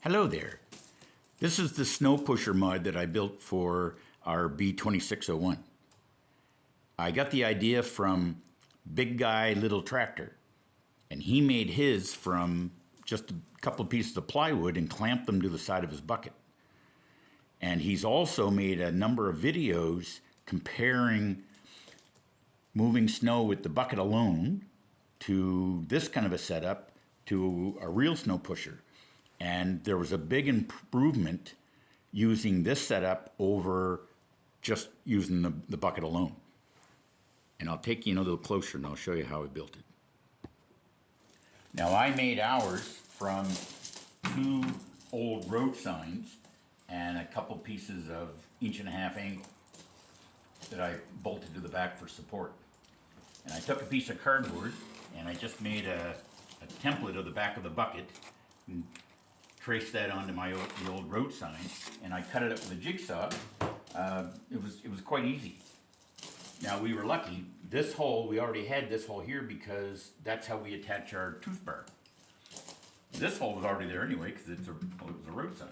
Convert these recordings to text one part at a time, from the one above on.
Hello there. This is the snow pusher mod that I built for our B2601. I got the idea from Big Guy Little Tractor, and he made his from just a couple of pieces of plywood and clamped them to the side of his bucket. And he's also made a number of videos comparing moving snow with the bucket alone to this kind of a setup to a real snow pusher. And there was a big improvement using this setup over just using the bucket alone. And I'll take you a little closer and I'll show you how I built it. Now I made ours from 2 old road signs and a couple pieces of 1.5 inch angle that I bolted to the back for support. And I took a piece of cardboard and I just made a template of the back of the bucket and traced that onto the old road sign, and I cut it up with a jigsaw. It was quite easy. Now we were lucky. This hole, we already had this hole here because that's how we attach our tooth bar. This hole was already there anyway because it was a road sign.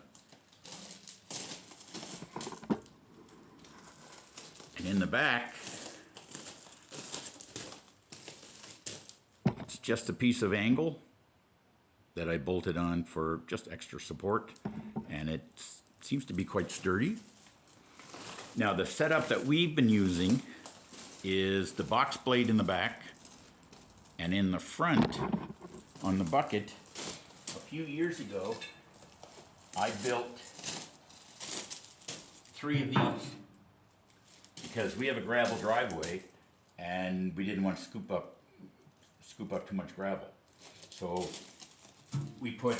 And in the back, it's just a piece of angle that I bolted on for just extra support, and it seems to be quite sturdy. Now the setup that we've been using is the box blade in the back, and in the front on the bucket, a few years ago I built 3 of these because we have a gravel driveway and we didn't want to scoop up too much gravel. So I put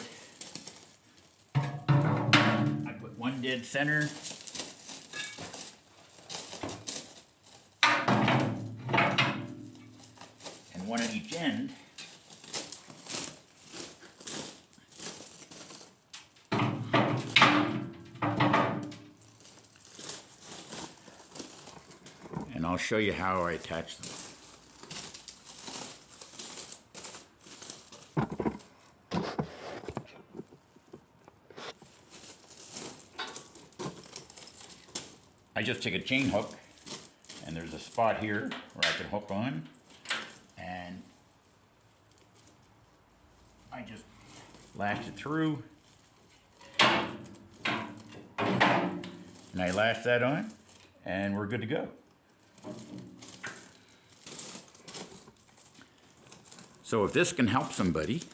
one dead center, and one at each end. And I'll show you how I attach them. I just take a chain hook, and there's a spot here where I can hook on, and I just lash it through, and I lash that on, and we're good to go. So if this can help somebody,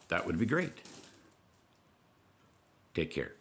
that would be great. Take care.